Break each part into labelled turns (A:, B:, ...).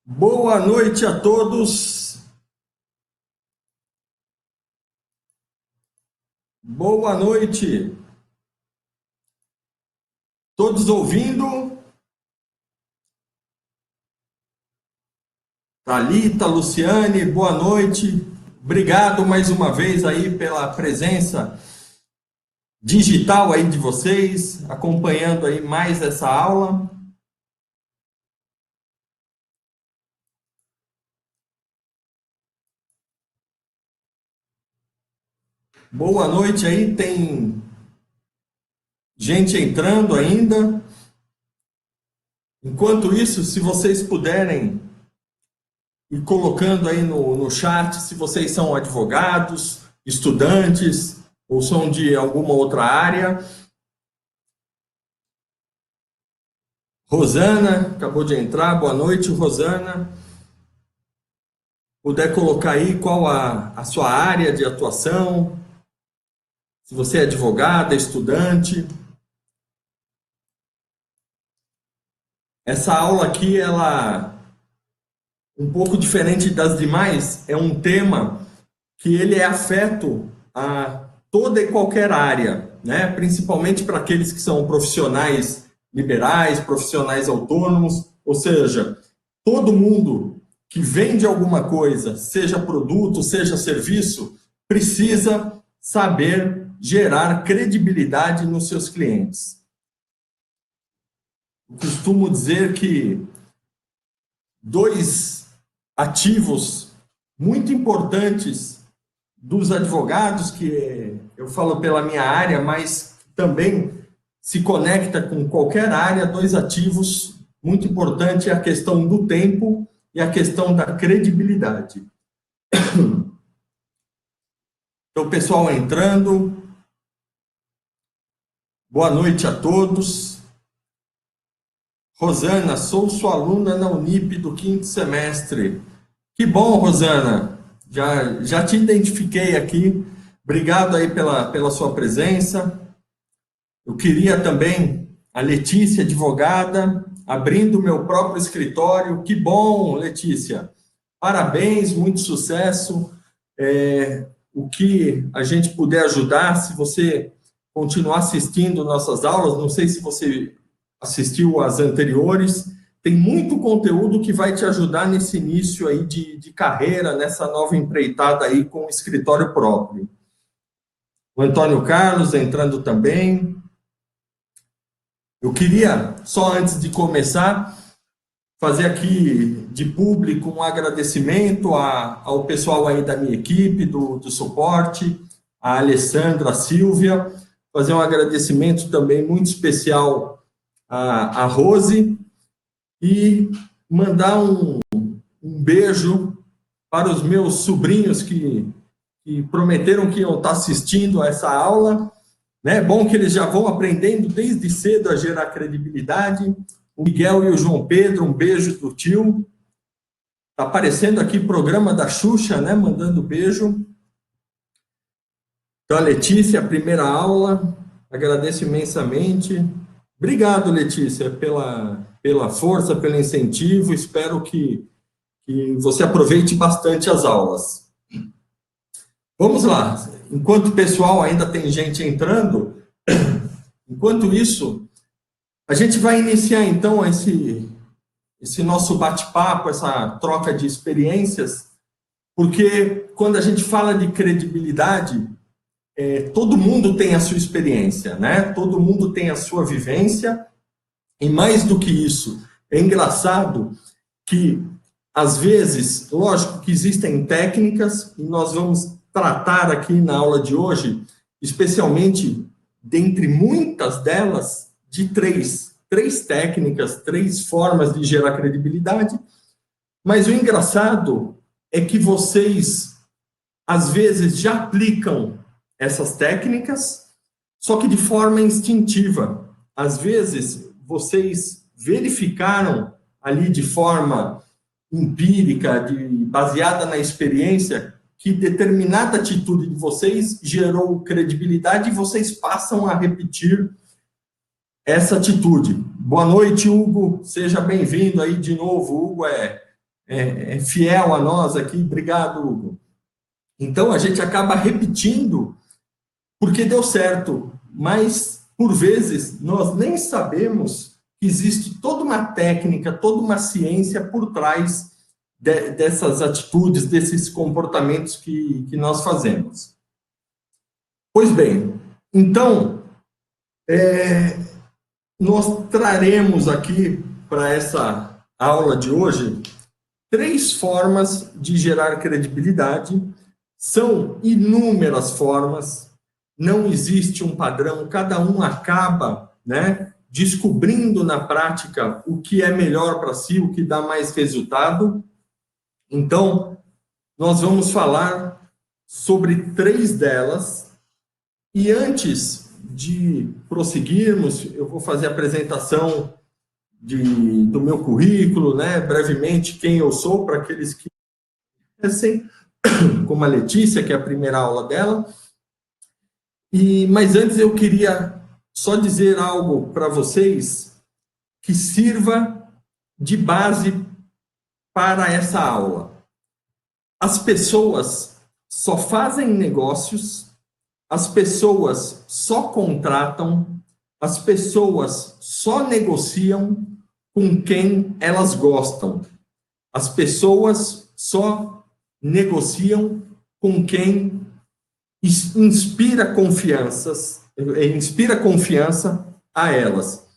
A: Boa noite a todos. Boa noite. Todos ouvindo? Thalita, Luciane, boa noite. Obrigado mais uma vez aí pela presença digital aí de vocês, acompanhando aí mais essa aula. Boa noite aí, tem gente entrando ainda. Enquanto isso, se vocês puderem ir colocando aí no chat se vocês são advogados, estudantes ou são de alguma outra área. Rosana, acabou de entrar. Boa noite, Rosana. Puder colocar aí qual a sua área de atuação, se você é advogada, estudante. Essa aula aqui, ela um pouco diferente das demais, é um tema que ele é afeto a toda e qualquer área, né? Principalmente para aqueles que são profissionais liberais, profissionais autônomos, ou seja, todo mundo que vende alguma coisa, seja produto, seja serviço, precisa saber gerar credibilidade nos seus clientes. Eu costumo dizer que dois ativos muito importantes dos advogados, que eu falo pela minha área, mas também se conecta com qualquer área, dois ativos muito importantes, é a questão do tempo e a questão da credibilidade. Então, pessoal entrando, boa noite a todos. Rosana, sou sua aluna na Unip do 5º semestre. Que bom, Rosana, já te identifiquei aqui. Obrigado aí pela sua presença. Eu queria também, a Letícia, advogada, abrindo meu próprio escritório. Que bom, Letícia. Parabéns, muito sucesso. O que a gente puder ajudar, se você continuar assistindo nossas aulas, não sei se você assistiu às anteriores, tem muito conteúdo que vai te ajudar nesse início aí de carreira, nessa nova empreitada aí com o escritório próprio. O Antônio Carlos entrando também. Eu queria, só antes de começar, fazer aqui de público um agradecimento ao pessoal aí da minha equipe, do suporte, a Alessandra, a Silvia, fazer um agradecimento também muito especial a Rose e mandar um beijo para os meus sobrinhos que prometeram que iam estar assistindo a essa aula. É bom que eles já vão aprendendo desde cedo a gerar credibilidade. O Miguel e o João Pedro, um beijo do tio. Está aparecendo aqui programa da Xuxa, né? Mandando beijo. Então, a Letícia, a primeira aula, agradeço imensamente. Obrigado, Letícia, pela força, pelo incentivo. Espero que você aproveite bastante as aulas. Vamos lá. Enquanto o pessoal ainda tem gente entrando, enquanto isso, a gente vai iniciar, então, esse nosso bate-papo, essa troca de experiências, porque quando a gente fala de credibilidade, todo mundo tem a sua experiência, né? Todo mundo tem a sua vivência, e mais do que isso, é engraçado que, às vezes, lógico que existem técnicas, e nós vamos tratar aqui na aula de hoje, especialmente, dentre muitas delas, de três técnicas, 3 formas de gerar credibilidade, mas o engraçado é que vocês, às vezes, já aplicam essas técnicas, só que de forma instintiva. Às vezes, vocês verificaram ali de forma empírica, baseada na experiência, que determinada atitude de vocês gerou credibilidade e vocês passam a repetir essa atitude. Boa noite, Hugo. Seja bem-vindo aí de novo. Hugo é é fiel a nós aqui. Obrigado, Hugo. Então, a gente acaba repetindo porque deu certo, mas, por vezes, nós nem sabemos que existe toda uma técnica, toda uma ciência por trás dessas atitudes, desses comportamentos que nós fazemos. Pois bem, então, nós traremos aqui para essa aula de hoje 3 formas de gerar credibilidade. São inúmeras formas, não existe um padrão, cada um acaba, né, descobrindo na prática o que é melhor para si, o que dá mais resultado. Então, nós vamos falar sobre 3 delas. E antes de prosseguirmos, eu vou fazer a apresentação do meu currículo, né, brevemente, quem eu sou, para aqueles que conhecem, como a Letícia, que é a primeira aula dela. Mas antes eu queria só dizer algo para vocês que sirva de base para essa aula. As pessoas só fazem negócios, as pessoas só contratam, as pessoas só negociam com quem elas gostam. As pessoas só negociam com quem inspira confiança a elas.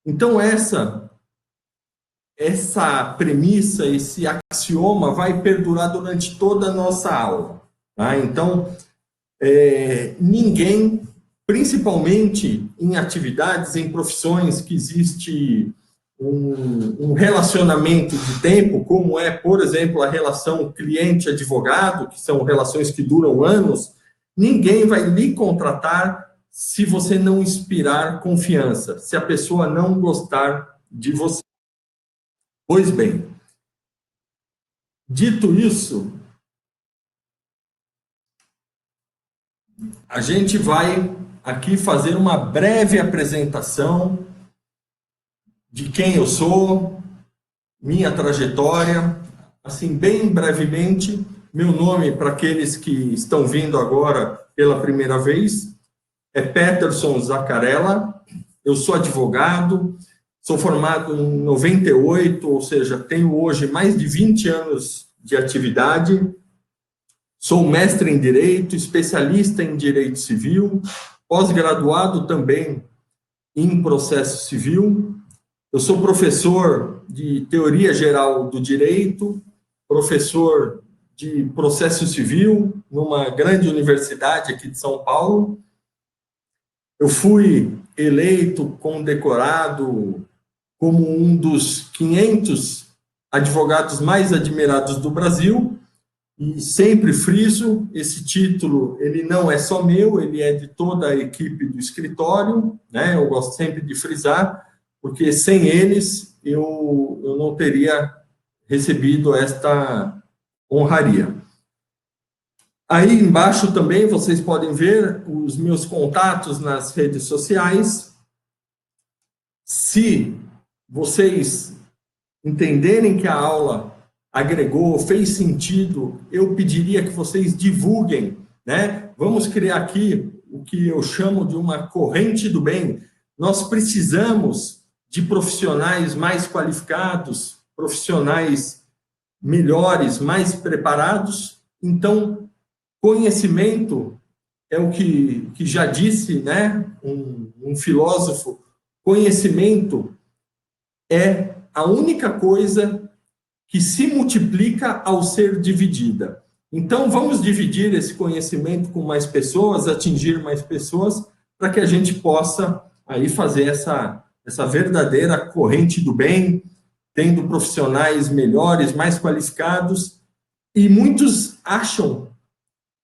A: Então, essa premissa, esse axioma vai perdurar durante toda a nossa aula. Tá? Então, ninguém, principalmente em atividades, em profissões que existe um relacionamento de tempo, como é, por exemplo, a relação cliente-advogado, que são relações que duram anos, ninguém vai lhe contratar se você não inspirar confiança, se a pessoa não gostar de você. Pois bem, dito isso, a gente vai aqui fazer uma breve apresentação de quem eu sou, minha trajetória, assim, bem brevemente. Meu nome, para aqueles que estão vindo agora pela primeira vez, é Peterson Zaccarella. Eu sou advogado, sou formado em 98, ou seja, tenho hoje mais de 20 anos de atividade. Sou mestre em Direito, especialista em Direito Civil, pós-graduado também em Processo Civil. Eu sou professor de Teoria Geral do Direito, professor de Processo Civil numa grande universidade aqui de São Paulo. Eu fui eleito, condecorado como um dos 500 advogados mais admirados do Brasil. E sempre friso, esse título, ele não é só meu, ele é de toda a equipe do escritório, né? Eu gosto sempre de frisar, porque sem eles eu não teria recebido esta honraria. Aí embaixo também vocês podem ver os meus contatos nas redes sociais. Se vocês entenderem que a aula agregou, fez sentido, eu pediria que vocês divulguem, né? Vamos criar aqui o que eu chamo de uma corrente do bem. Nós precisamos de profissionais mais qualificados, profissionais melhores, mais preparados. Então, conhecimento é o que já disse, né, um filósofo, conhecimento é a única coisa que se multiplica ao ser dividida. Então, vamos dividir esse conhecimento com mais pessoas, atingir mais pessoas, para que a gente possa aí fazer essa verdadeira corrente do bem, tendo profissionais melhores, mais qualificados. E muitos acham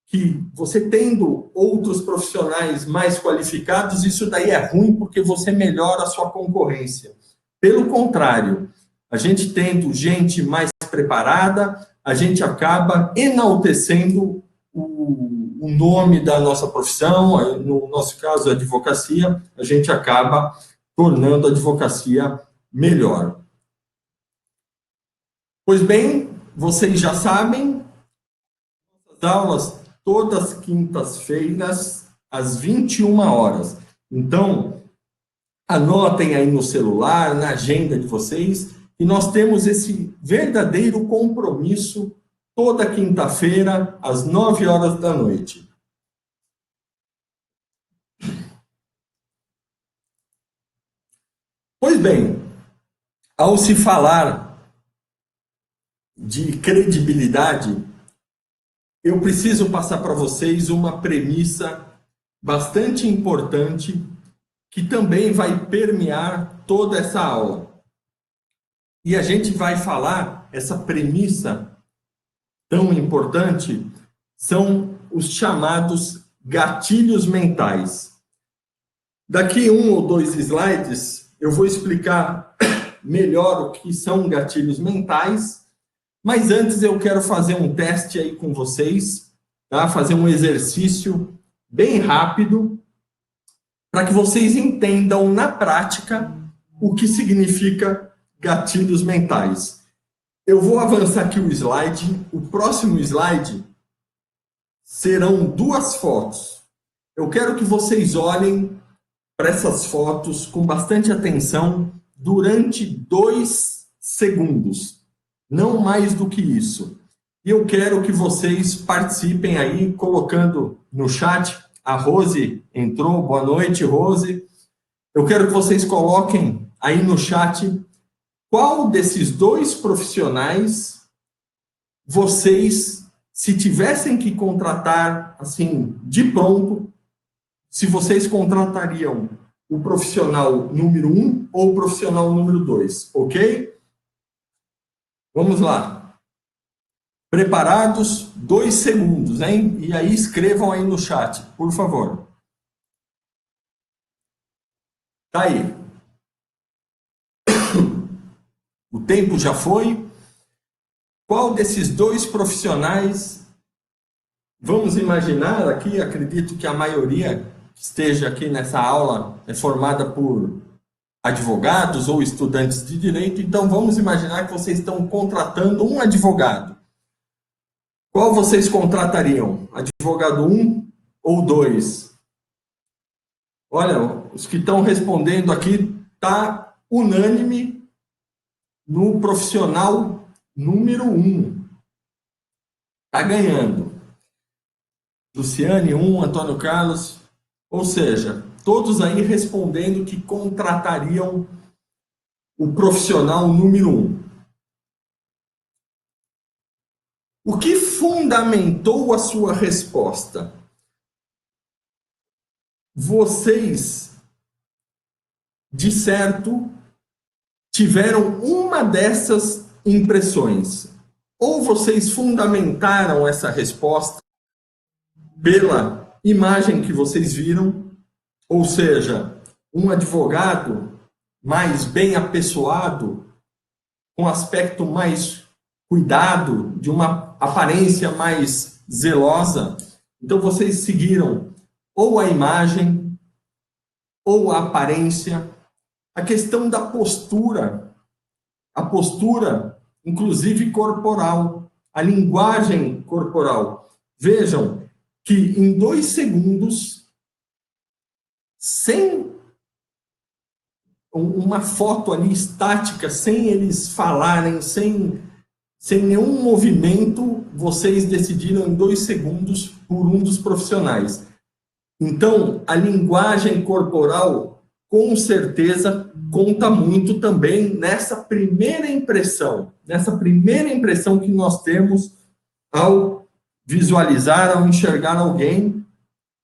A: que você tendo outros profissionais mais qualificados, isso daí é ruim porque você melhora a sua concorrência. Pelo contrário, a gente tendo gente mais preparada, a gente acaba enaltecendo o nome da nossa profissão, no nosso caso, a advocacia, a gente acaba tornando a advocacia melhor. Pois bem, vocês já sabem, as aulas todas quintas-feiras, às 21 horas. Então, anotem aí no celular, na agenda de vocês, e nós temos esse verdadeiro compromisso toda quinta-feira, às 9 horas da noite. Pois bem, ao se falar de credibilidade, eu preciso passar para vocês uma premissa bastante importante que também vai permear toda essa aula. E a gente vai falar, essa premissa tão importante, são os chamados gatilhos mentais. Daqui 1 ou 2 slides, eu vou explicar melhor o que são gatilhos mentais, mas antes eu quero fazer um teste aí com vocês, tá? Fazer um exercício bem rápido, para que vocês entendam na prática o que significa gatilhos mentais. Eu vou avançar aqui o slide. O próximo slide serão 2 fotos. Eu quero que vocês olhem para essas fotos com bastante atenção durante 2 segundos. Não mais do que isso. E eu quero que vocês participem aí, colocando no chat. A Rose entrou. Boa noite, Rose. Eu quero que vocês coloquem aí no chat qual desses 2 profissionais vocês, se tivessem que contratar, assim, de pronto, se vocês contratariam o profissional número 1 ou o profissional número 2, ok? Vamos lá. Preparados? 2 segundos, hein? E aí escrevam aí no chat, por favor. Tá aí. O tempo já foi. Qual desses 2 profissionais, vamos imaginar aqui, acredito que a maioria que esteja aqui nessa aula é formada por advogados ou estudantes de direito, então vamos imaginar que vocês estão contratando um advogado. Qual vocês contratariam? Advogado 1 ou 2? Olha, os que estão respondendo aqui, tá unânime no profissional número 1. Tá ganhando. Luciane 1, Antônio Carlos, ou seja, todos aí respondendo que contratariam o profissional número 1. O que fundamentou a sua resposta? Vocês, de certo, tiveram uma dessas impressões. Ou vocês fundamentaram essa resposta pela imagem que vocês viram, ou seja, um advogado mais bem apessoado, com aspecto mais cuidado, de uma aparência mais zelosa. Então vocês seguiram ou a imagem, ou a aparência, a questão da postura, a postura, inclusive corporal, a linguagem corporal. Vejam que em 2 segundos, sem uma foto ali estática, sem eles falarem, sem nenhum movimento, vocês decidiram em 2 segundos por um dos profissionais. Então, a linguagem corporal, com certeza, conta muito também nessa primeira impressão que nós temos ao visualizar, ao enxergar alguém,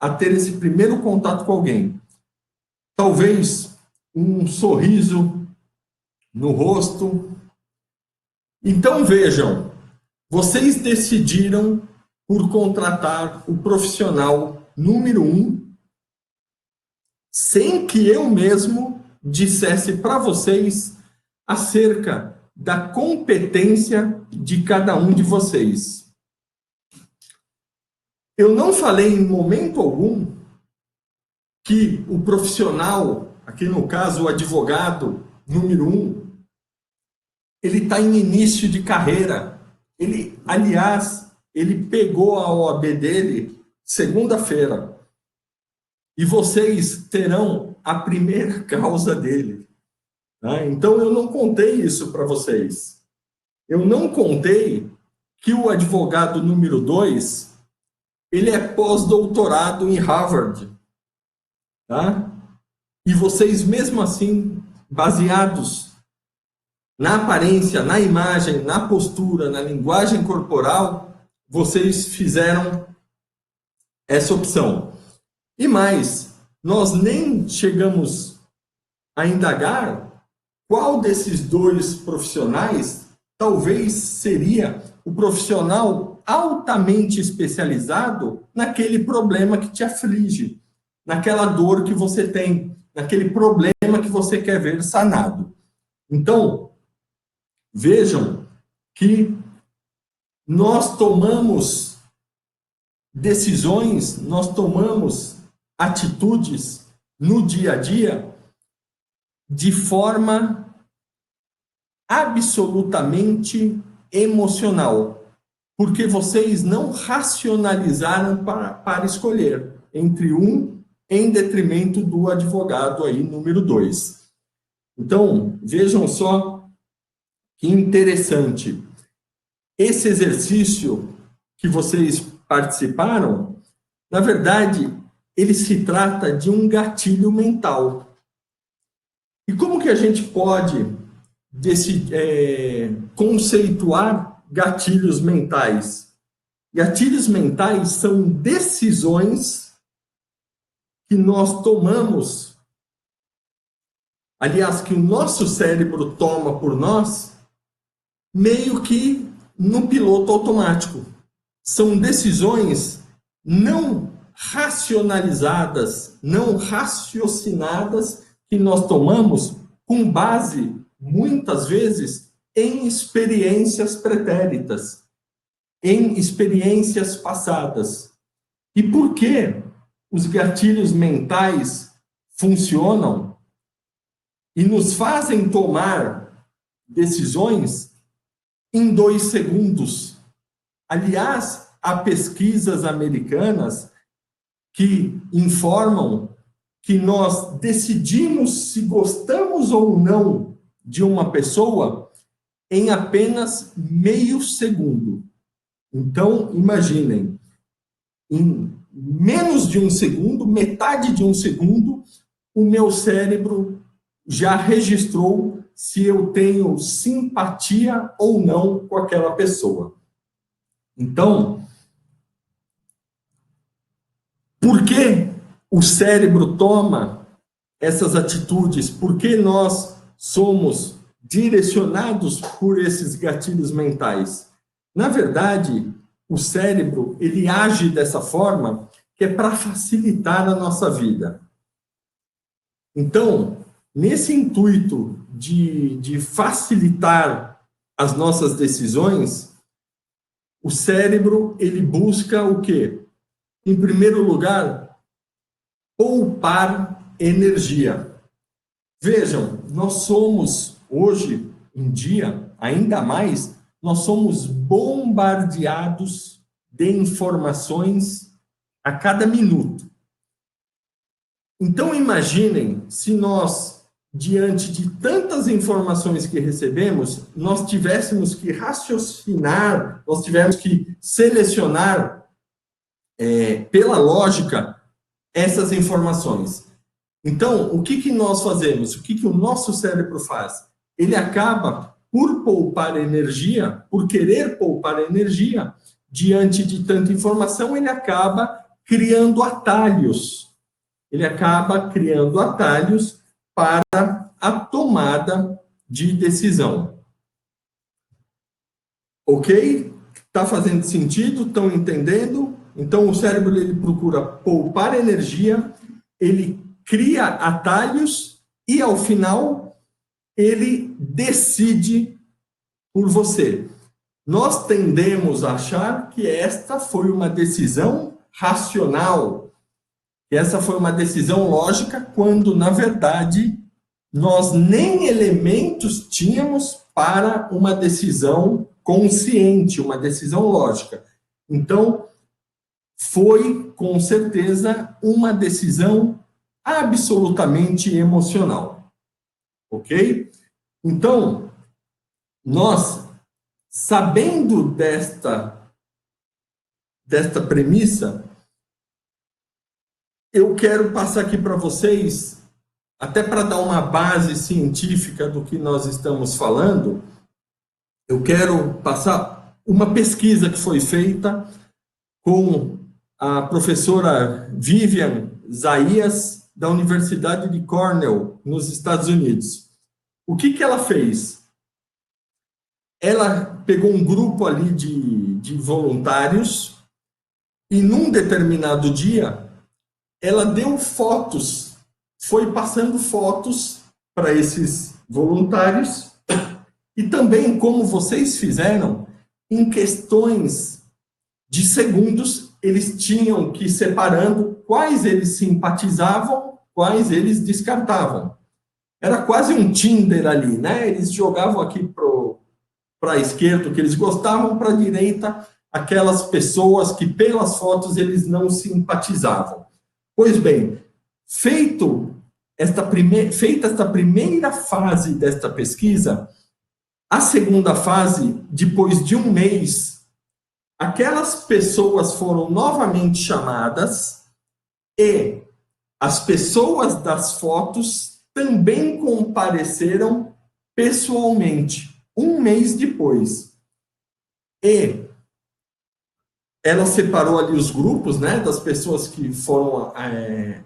A: a ter esse primeiro contato com alguém. Talvez um sorriso no rosto. Então, vejam, vocês decidiram por contratar o profissional número 1, sem que eu mesmo dissesse para vocês acerca da competência de cada um de vocês. Eu não falei em momento algum que o profissional, aqui no caso o advogado número 1, ele está em início de carreira, Ele, aliás, ele pegou a OAB dele segunda-feira. E vocês terão a primeira causa dele. Tá? Então, eu não contei isso para vocês. Eu não contei que o advogado número 2, ele é pós-doutorado em Harvard. Tá? E vocês, mesmo assim, baseados na aparência, na imagem, na postura, na linguagem corporal, vocês fizeram essa opção. E mais, nós nem chegamos a indagar qual desses dois profissionais talvez seria o profissional altamente especializado naquele problema que te aflige, naquela dor que você tem, naquele problema que você quer ver sanado. Então, vejam que nós tomamos decisões, nós tomamos atitudes no dia a dia de forma absolutamente emocional, porque vocês não racionalizaram para escolher entre um em detrimento do advogado aí, número 2. Então, vejam só que interessante. Esse exercício que vocês participaram, na verdade, ele se trata de um gatilho mental. E como que a gente pode conceituar gatilhos mentais? Gatilhos mentais são decisões que nós tomamos, aliás, que o nosso cérebro toma por nós, meio que no piloto automático. São decisões não racionalizadas, não raciocinadas, que nós tomamos com base, muitas vezes, em experiências pretéritas, em experiências passadas. E por que os gatilhos mentais funcionam e nos fazem tomar decisões em 2 segundos? Aliás, há pesquisas americanas que informam que nós decidimos se gostamos ou não de uma pessoa em apenas meio segundo. Então, imaginem, em menos de 1 segundo, metade de 1 segundo, o meu cérebro já registrou se eu tenho simpatia ou não com aquela pessoa. Então, por que o cérebro toma essas atitudes? Por que nós somos direcionados por esses gatilhos mentais? Na verdade, o cérebro, ele age dessa forma que é para facilitar a nossa vida. Então, nesse intuito de facilitar as nossas decisões, o cérebro, ele busca o quê? Em primeiro lugar, poupar energia. Vejam, nós somos, hoje em dia, ainda mais, nós somos bombardeados de informações a cada minuto. Então, imaginem se nós, diante de tantas informações que recebemos, nós tivéssemos que raciocinar, nós tivéssemos que selecionar, pela lógica, essas informações. Então, o que nós fazemos? O que o nosso cérebro faz? Ele acaba por poupar energia, por querer poupar energia, diante de tanta informação, ele acaba criando atalhos. Ele acaba criando atalhos para a tomada de decisão. Ok? Está fazendo sentido? Estão entendendo? Então, o cérebro, ele procura poupar energia, ele cria atalhos e, ao final, ele decide por você. Nós tendemos a achar que esta foi uma decisão racional, que essa foi uma decisão lógica, quando, na verdade, nós nem elementos tínhamos para uma decisão consciente, uma decisão lógica. Então, foi, com certeza, uma decisão absolutamente emocional. Ok? Então, nós, sabendo desta premissa, eu quero passar aqui para vocês, até para dar uma base científica do que nós estamos falando, eu quero passar uma pesquisa que foi feita com a professora Vivian Zayas, da Universidade de Cornell, nos Estados Unidos. O que ela fez? Ela pegou um grupo ali de voluntários e, num determinado dia, ela deu fotos, foi passando fotos para esses voluntários e também, como vocês fizeram, em questões de segundos, eles tinham que ir separando quais eles simpatizavam, quais eles descartavam. Era quase um Tinder ali, né? Eles jogavam aqui para a esquerda o que eles gostavam, para a direita aquelas pessoas que pelas fotos eles não simpatizavam. Pois bem, feita esta primeira fase desta pesquisa, a segunda fase, depois de um mês, aquelas pessoas foram novamente chamadas e as pessoas das fotos também compareceram pessoalmente, um mês depois. E ela separou ali os grupos, né, das pessoas que foram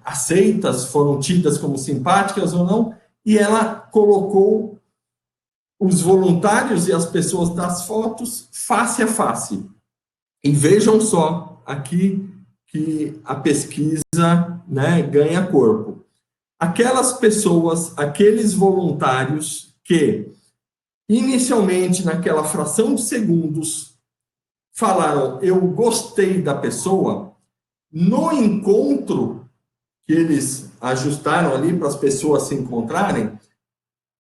A: aceitas, foram tidas como simpáticas ou não, e ela colocou os voluntários e as pessoas das fotos face a face. E vejam só aqui que a pesquisa, né, ganha corpo. Aquelas pessoas, aqueles voluntários que inicialmente naquela fração de segundos falaram eu gostei da pessoa, no encontro que eles ajustaram ali para as pessoas se encontrarem,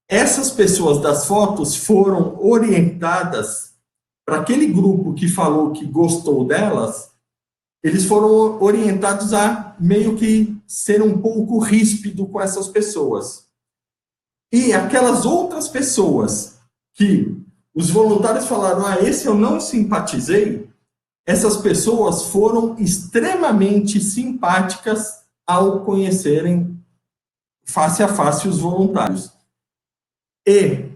A: essas pessoas das fotos foram orientadas para aquele grupo que falou que gostou delas, eles foram orientados a meio que ser um pouco ríspido com essas pessoas. E aquelas outras pessoas que os voluntários falaram, esse eu não simpatizei, essas pessoas foram extremamente simpáticas ao conhecerem face a face os voluntários. E,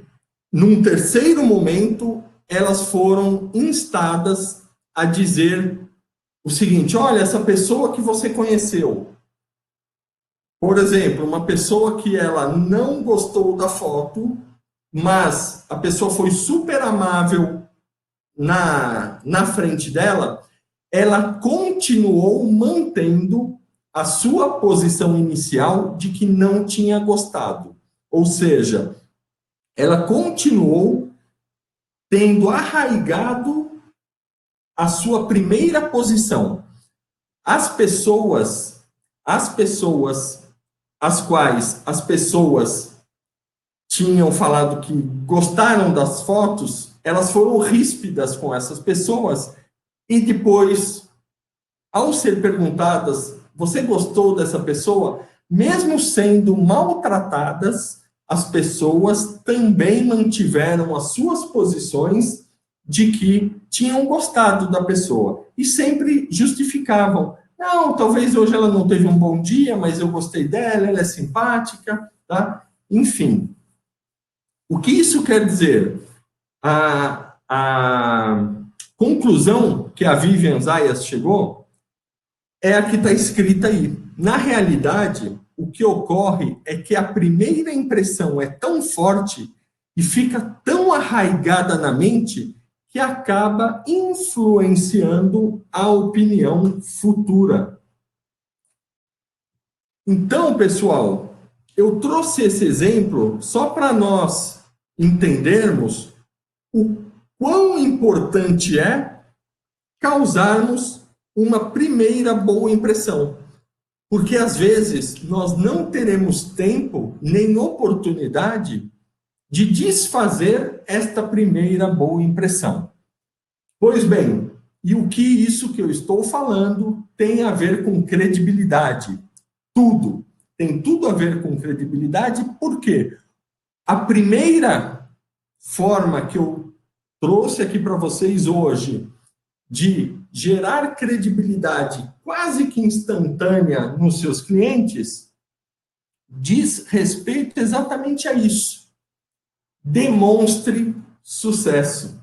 A: num terceiro momento, elas foram instadas a dizer o seguinte, olha, essa pessoa que você conheceu, por exemplo, uma pessoa que ela não gostou da foto, mas a pessoa foi super amável na frente dela, ela continuou mantendo a sua posição inicial de que não tinha gostado. Ou seja, ela continuou tendo arraigado a sua primeira posição. As pessoas as quais as pessoas tinham falado que gostaram das fotos, elas foram ríspidas com essas pessoas e depois, ao ser perguntadas, você gostou dessa pessoa? Mesmo sendo maltratadas, as pessoas também mantiveram as suas posições de que tinham gostado da pessoa e sempre justificavam. Não, talvez hoje ela não teve um bom dia, mas eu gostei dela, ela é simpática, tá? Enfim. O que isso quer dizer? A conclusão que a Vivian Zayas chegou é a que está escrita aí. Na realidade, o que ocorre é que a primeira impressão é tão forte e fica tão arraigada na mente que acaba influenciando a opinião futura. Então, pessoal, eu trouxe esse exemplo só para nós entendermos o quão importante é causarmos uma primeira boa impressão. Porque, às vezes, nós não teremos tempo nem oportunidade de desfazer esta primeira boa impressão. Pois bem, e o que isso que eu estou falando tem a ver com credibilidade? Tudo. Tem tudo a ver com credibilidade, porque a primeira forma que eu trouxe aqui para vocês hoje de gerar credibilidade quase que instantânea nos seus clientes diz respeito exatamente a isso. Demonstre sucesso.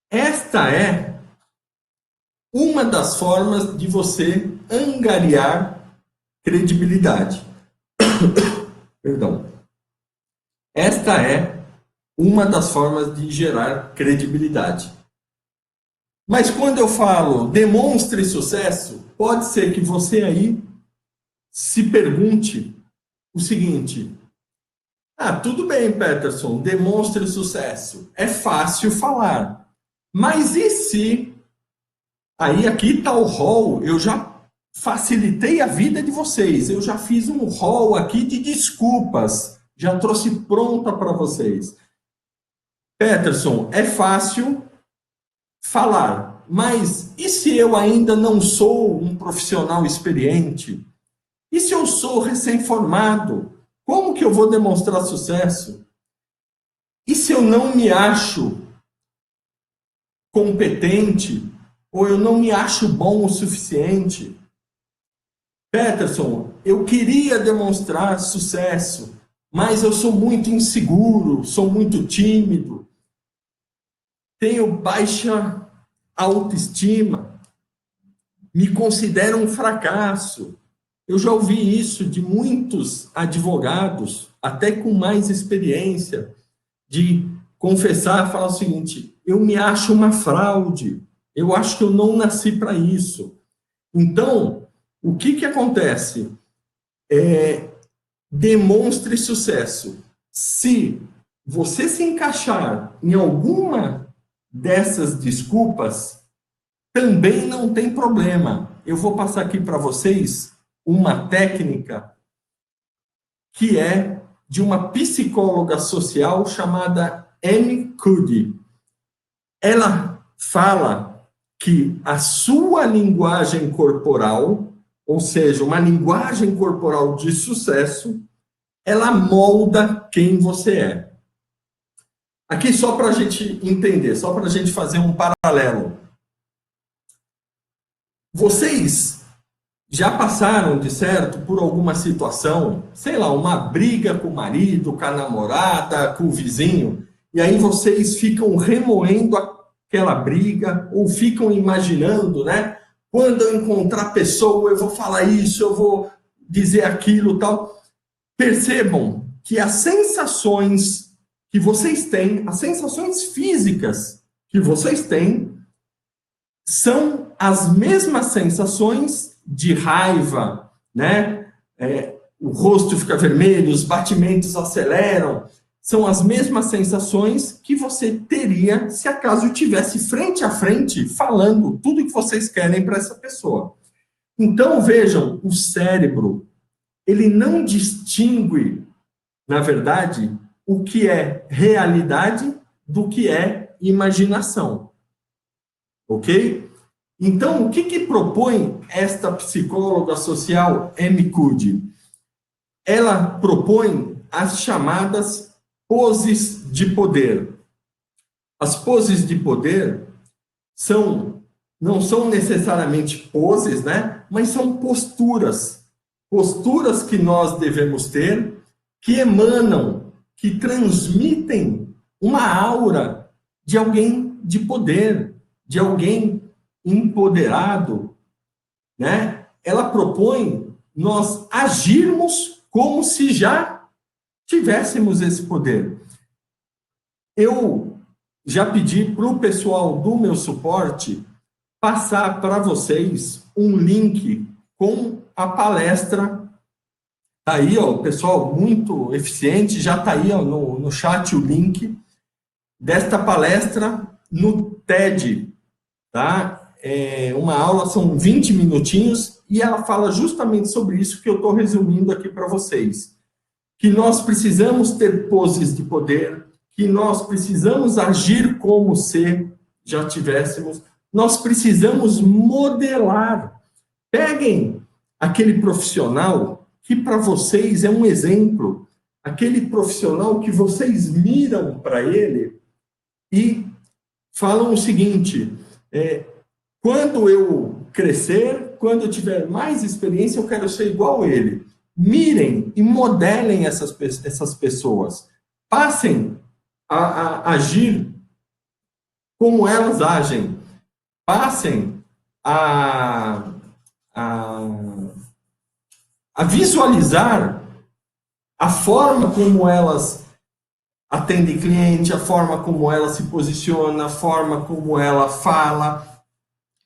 A: Esta é uma das formas de você angariar credibilidade. Perdão. Esta é uma das formas de gerar credibilidade. Mas quando eu falo demonstre sucesso, pode ser que você aí se pergunte o seguinte: tudo bem, Peterson, demonstre sucesso. É fácil falar. Mas e se... Aí aqui está o rol, eu já facilitei a vida de vocês. Eu já fiz um rol aqui de desculpas. Já trouxe pronta para vocês. Peterson, é fácil falar, mas e se eu ainda não sou um profissional experiente? E se eu sou recém-formado? Como que eu vou demonstrar sucesso? E se eu não me acho competente? Ou eu não me acho bom o suficiente? Peterson, eu queria demonstrar sucesso, mas eu sou muito inseguro, sou muito tímido, tenho baixa autoestima, me considero um fracasso. Eu já ouvi isso de muitos advogados, até com mais experiência, de confessar, falar o seguinte: eu me acho uma fraude, eu acho que eu não nasci para isso. Então, o que acontece? Demonstre sucesso. Se você se encaixar em alguma dessas desculpas, também não tem problema. Eu vou passar aqui para vocês uma técnica que é de uma psicóloga social chamada Amy Cuddy. Ela fala que a sua linguagem corporal, ou seja, uma linguagem corporal de sucesso, ela molda quem você é. Aqui só para a gente entender, só para a gente fazer um paralelo. Vocês já passaram, de certo, por alguma situação, sei lá, uma briga com o marido, com a namorada, com o vizinho, e aí vocês ficam remoendo aquela briga, ou ficam imaginando, né? Quando eu encontrar a pessoa, eu vou falar isso, eu vou dizer aquilo, tal. Percebam que as sensações que vocês têm, as sensações físicas que vocês têm, são as mesmas sensações de raiva, né? O rosto fica vermelho, os batimentos aceleram. São as mesmas sensações que você teria se acaso tivesse frente a frente falando tudo que vocês querem para essa pessoa. Então, vejam, o cérebro, ele não distingue, na verdade, o que é realidade do que é imaginação. Ok? Então, o que propõe esta psicóloga social Amy Cuddy? Ela propõe as chamadas poses de poder. As poses de poder não são necessariamente poses, né? Mas são posturas. Posturas que nós devemos ter, que emanam, que transmitem uma aura de alguém de poder, de alguém empoderado, né? Ela propõe nós agirmos como se já tivéssemos esse poder. Eu já pedi para o pessoal do meu suporte passar para vocês um link com a palestra. Tá aí, ó, o pessoal muito eficiente, já está aí, ó, no chat o link desta palestra no TED, tá? Uma aula, são 20 minutinhos, e ela fala justamente sobre isso que eu estou resumindo aqui para vocês, que nós precisamos ter poses de poder, que nós precisamos agir como se já tivéssemos, nós precisamos modelar. Peguem aquele profissional que para vocês é um exemplo, aquele profissional que vocês miram para ele e falam o seguinte, quando eu crescer, quando eu tiver mais experiência, eu quero ser igual a ele. Mirem e modelem essas pessoas. Passem a agir como elas agem. Passem a visualizar a forma como elas atendem cliente, a forma como ela se posiciona, a forma como ela fala,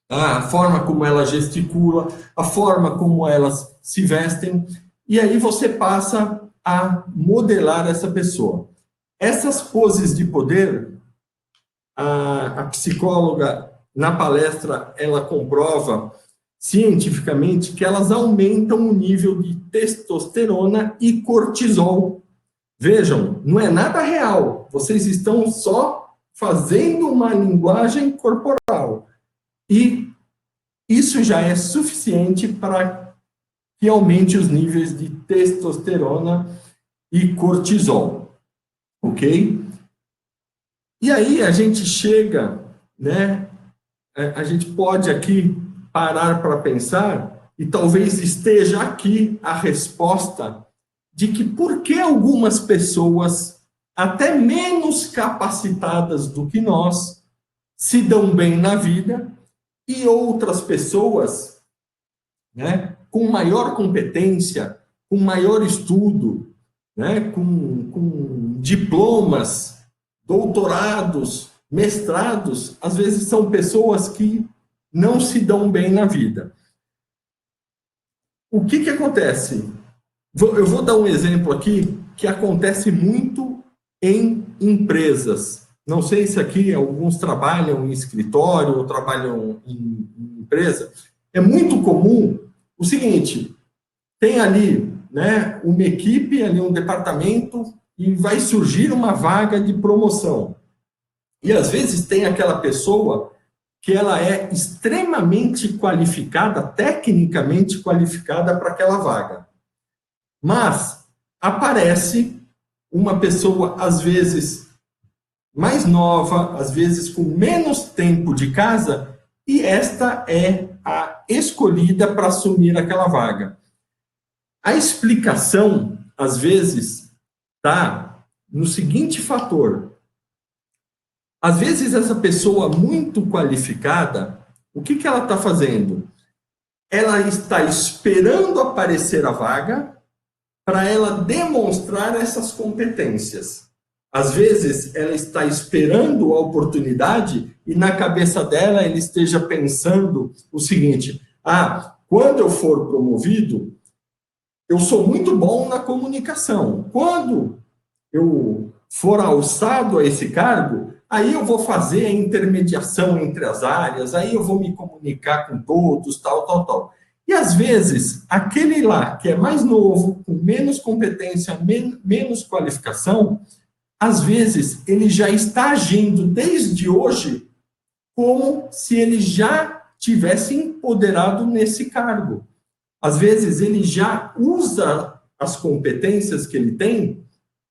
A: a forma como ela gesticula, a forma como elas se vestem, e aí você passa a modelar essa pessoa. Essas poses de poder, a psicóloga, na palestra, ela comprova cientificamente que elas aumentam o nível de testosterona e cortisol. Vejam, não é nada real. Vocês estão só fazendo uma linguagem corporal. E isso já é suficiente para que aumente os níveis de testosterona e cortisol. Ok? E aí a gente chega, né? A gente pode aqui parar para pensar e talvez esteja aqui a resposta de que por que algumas pessoas, até menos capacitadas do que nós, se dão bem na vida e outras pessoas, né, com maior competência, com maior estudo, né, com diplomas, doutorados, mestrados, às vezes são pessoas que não se dão bem na vida. O que acontece? Eu vou dar um exemplo aqui que acontece muito em empresas. Não sei se aqui alguns trabalham em escritório ou trabalham em empresa. É muito comum o seguinte, tem ali, né, uma equipe, ali um departamento e vai surgir uma vaga de promoção. E às vezes tem aquela pessoa que ela é extremamente qualificada, tecnicamente qualificada para aquela vaga. Mas aparece uma pessoa, às vezes, mais nova, às vezes com menos tempo de casa, e esta é a escolhida para assumir aquela vaga. A explicação, às vezes, está no seguinte fator. Às vezes, essa pessoa muito qualificada, o que ela está fazendo? Ela está esperando aparecer a vaga para ela demonstrar essas competências. Às vezes, ela está esperando a oportunidade e na cabeça dela ela esteja pensando o seguinte, quando eu for promovido, eu sou muito bom na comunicação. Quando eu for alçado a esse cargo, aí eu vou fazer a intermediação entre as áreas, aí eu vou me comunicar com todos, tal. E, às vezes, aquele lá que é mais novo, com menos competência, menos qualificação, às vezes, ele já está agindo desde hoje como se ele já tivesse empoderado nesse cargo. Às vezes, ele já usa as competências que ele tem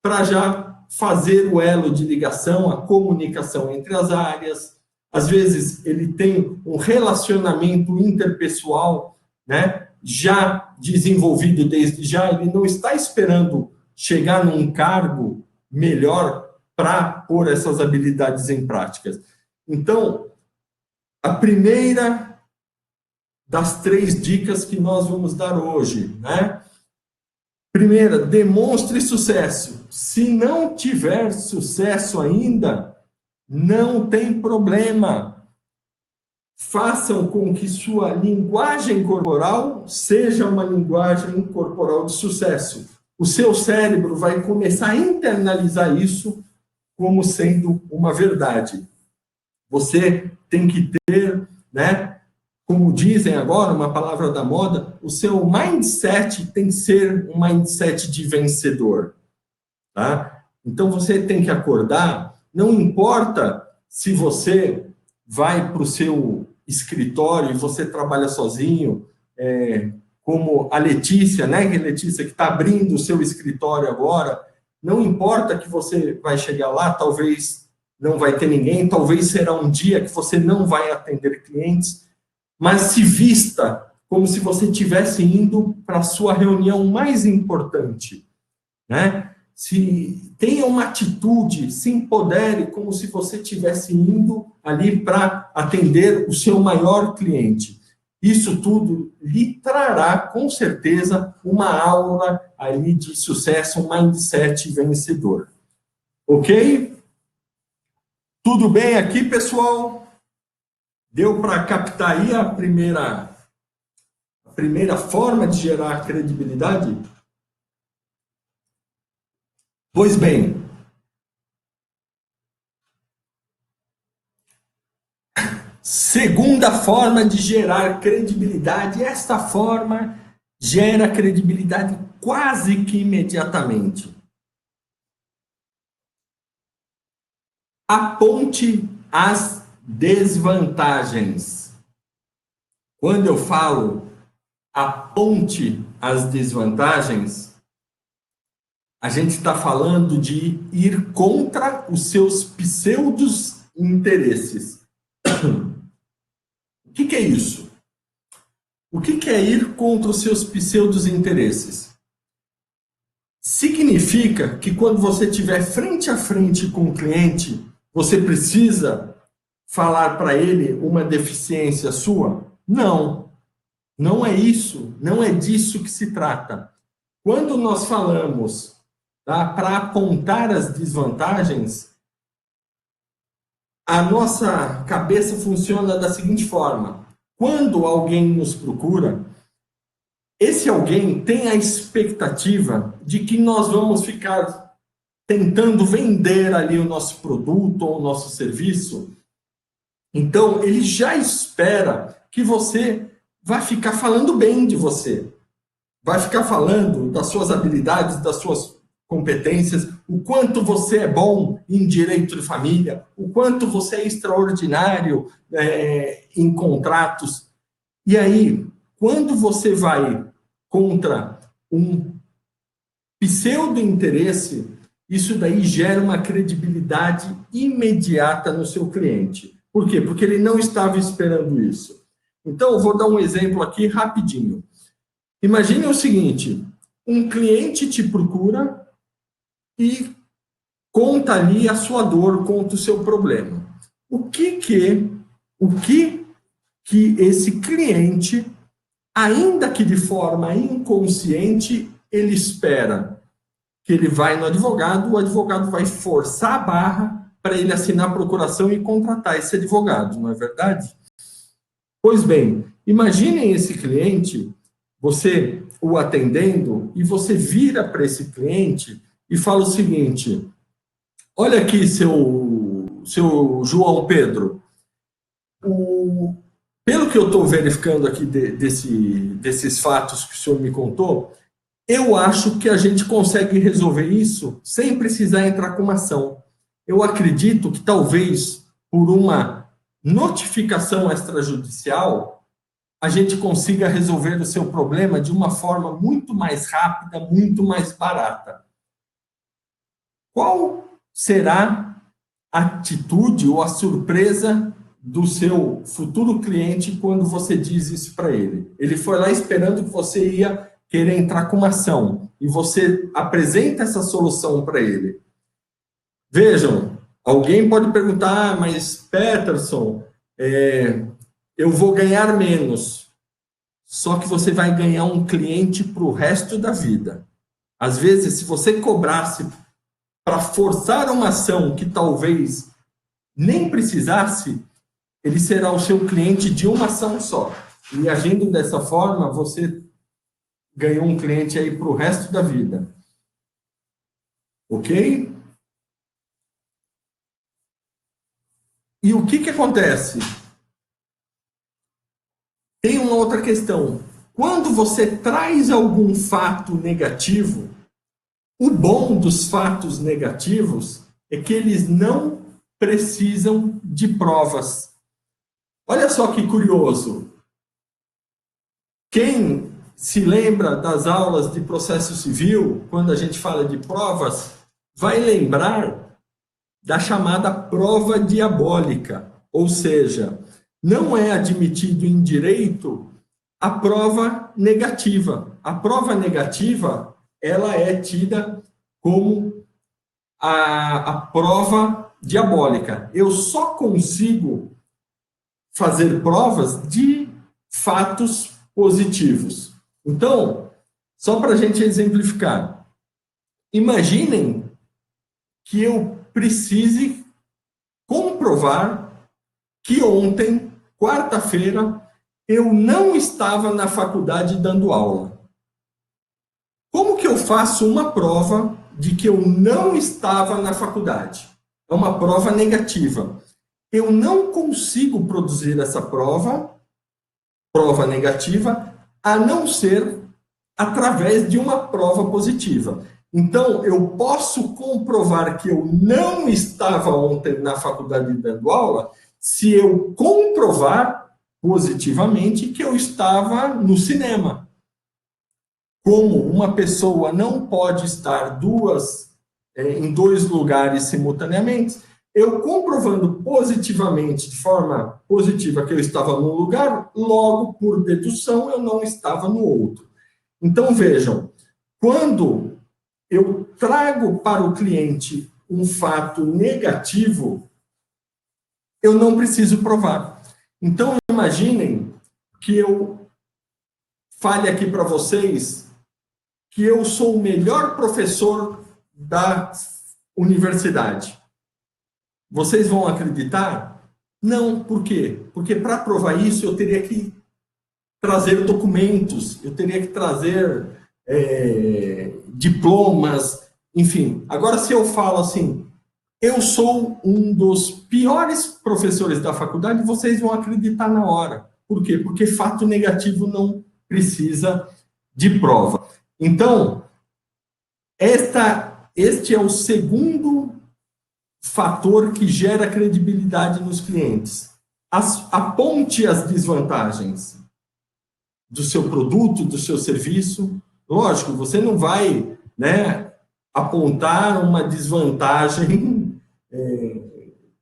A: para já fazer o elo de ligação, a comunicação entre as áreas. Às vezes, ele tem um relacionamento interpessoal, né, já desenvolvido desde já. Ele não está esperando chegar num cargo melhor para pôr essas habilidades em práticas. Então, a primeira das 3 dicas que nós vamos dar hoje, né? Primeira, demonstre sucesso. Se não tiver sucesso ainda, não tem problema. Façam com que sua linguagem corporal seja uma linguagem corporal de sucesso. O seu cérebro vai começar a internalizar isso como sendo uma verdade. Você tem que ter, né, como dizem agora, uma palavra da moda, o seu mindset tem que ser um mindset de vencedor, tá? Então você tem que acordar, não importa se você vai para o seu escritório e você trabalha sozinho, como a Letícia, né? Que Letícia que está abrindo o seu escritório agora, não importa que você vai chegar lá, talvez não vai ter ninguém, talvez será um dia que você não vai atender clientes, mas se vista como se você estivesse indo para a sua reunião mais importante, né? Se tenha uma atitude, se empodere como se você estivesse indo ali para atender o seu maior cliente. Isso tudo lhe trará, com certeza, uma aura ali de sucesso, um mindset vencedor. Ok? Tudo bem aqui, pessoal? Deu para captar aí a primeira forma de gerar credibilidade? Pois bem, segunda forma de gerar credibilidade, esta forma gera credibilidade quase que imediatamente. Aponte as desvantagens. Quando eu falo aponte as desvantagens, a gente está falando de ir contra os seus pseudos interesses. O que é isso? O que é ir contra os seus pseudos interesses? Significa que quando você estiver frente a frente com o cliente, você precisa falar para ele uma deficiência sua? Não, não é isso, não é disso que se trata. Quando nós falamos, tá, para apontar as desvantagens, a nossa cabeça funciona da seguinte forma: quando alguém nos procura, esse alguém tem a expectativa de que nós vamos ficar tentando vender ali o nosso produto ou o nosso serviço. Então, ele já espera que você vai ficar falando bem de você, vai ficar falando das suas habilidades, das suas competências, o quanto você é bom em direito de família, o quanto você é extraordinário em contratos. E aí, quando você vai contra um pseudo-interesse, isso daí gera uma credibilidade imediata no seu cliente. Por quê? Porque ele não estava esperando isso. Então, eu vou dar um exemplo aqui rapidinho. Imagine o seguinte: um cliente te procura e conta ali a sua dor, conta o seu problema. O que que esse cliente, ainda que de forma inconsciente, ele espera? Que ele vai no advogado, o advogado vai forçar a barra para ele assinar a procuração e contratar esse advogado, não é verdade? Pois bem, imaginem esse cliente, você o atendendo, e você vira para esse cliente e fala o seguinte: olha aqui, seu João Pedro, pelo que eu estou verificando aqui desses fatos que o senhor me contou, eu acho que a gente consegue resolver isso sem precisar entrar com uma ação. Eu acredito que talvez por uma notificação extrajudicial a gente consiga resolver o seu problema de uma forma muito mais rápida, muito mais barata. Qual será a atitude ou a surpresa do seu futuro cliente quando você diz isso para ele? Ele foi lá esperando que você ia querer entrar com uma ação e você apresenta essa solução para ele. Vejam, alguém pode perguntar, mas Peterson, eu vou ganhar menos. Só que você vai ganhar um cliente para o resto da vida. Às vezes, se você cobrasse para forçar uma ação que talvez nem precisasse, ele será o seu cliente de uma ação só. E agindo dessa forma, você ganhou um cliente aí para o resto da vida. Ok? E o que acontece? Tem uma outra questão. Quando você traz algum fato negativo, o bom dos fatos negativos é que eles não precisam de provas. Olha só que curioso. Quem se lembra das aulas de processo civil, quando a gente fala de provas, vai lembrar da chamada prova diabólica, ou seja, não é admitido em direito a prova negativa. A prova negativa, ela é tida como a prova diabólica. Eu só consigo fazer provas de fatos positivos. Então, só para a gente exemplificar, imaginem que eu precise comprovar que ontem, quarta-feira, eu não estava na faculdade dando aula. Como que eu faço uma prova de que eu não estava na faculdade? É uma prova negativa. Eu não consigo produzir essa prova negativa, a não ser através de uma prova positiva. Então, eu posso comprovar que eu não estava ontem na faculdade dando aula se eu comprovar positivamente que eu estava no cinema. Como uma pessoa não pode estar em dois lugares simultaneamente, eu comprovando positivamente, de forma positiva, que eu estava num lugar, logo, por dedução, eu não estava no outro. Então, vejam, quando eu trago para o cliente um fato negativo, eu não preciso provar. Então, imaginem que eu fale aqui para vocês que eu sou o melhor professor da universidade. Vocês vão acreditar? Não, por quê? Porque para provar isso eu teria que trazer documentos, eu teria que trazer diplomas, enfim. Agora, se eu falo assim, eu sou um dos piores professores da faculdade, vocês vão acreditar na hora. Por quê? Porque fato negativo não precisa de prova. Então, este é o segundo fator que gera credibilidade nos clientes. Aponte as desvantagens do seu produto, do seu serviço. Lógico, você não vai, né, apontar uma desvantagem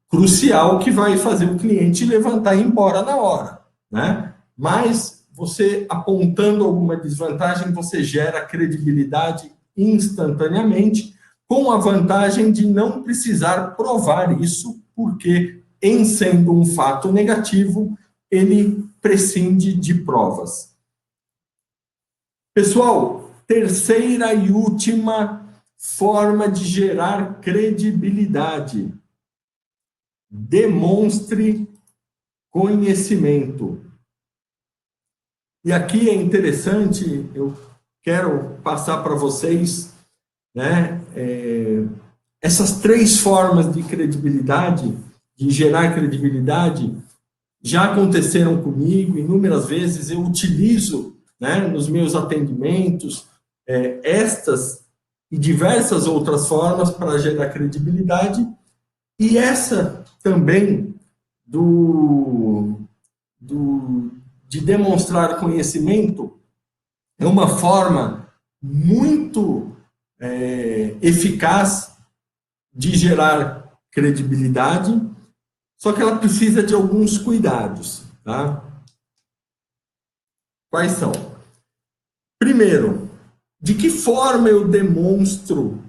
A: crucial que vai fazer o cliente levantar e ir embora na hora, né? Mas você apontando alguma desvantagem, você gera credibilidade instantaneamente, com a vantagem de não precisar provar isso, porque, em sendo um fato negativo, ele prescinde de provas. Pessoal, terceira e última forma de gerar credibilidade. Demonstre conhecimento. E aqui é interessante, eu quero passar para vocês, né, essas três formas de credibilidade, de gerar credibilidade, já aconteceram comigo inúmeras vezes, eu utilizo, né, nos meus atendimentos, estas e diversas outras formas para gerar credibilidade, e essa também de demonstrar conhecimento é uma forma muito eficaz de gerar credibilidade, só que ela precisa de alguns cuidados, tá? Quais são? Primeiro, de que forma eu demonstro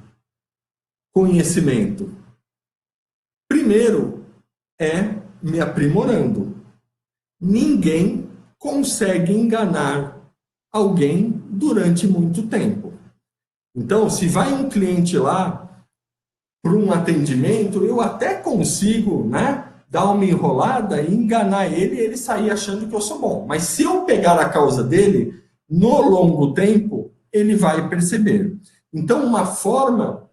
A: conhecimento? Primeiro, é me aprimorando. Ninguém consegue enganar alguém durante muito tempo. Então, se vai um cliente lá para um atendimento, eu até consigo, né, dar uma enrolada e enganar ele e ele sair achando que eu sou bom. Mas se eu pegar a causa dele, no longo tempo, ele vai perceber. Então, uma forma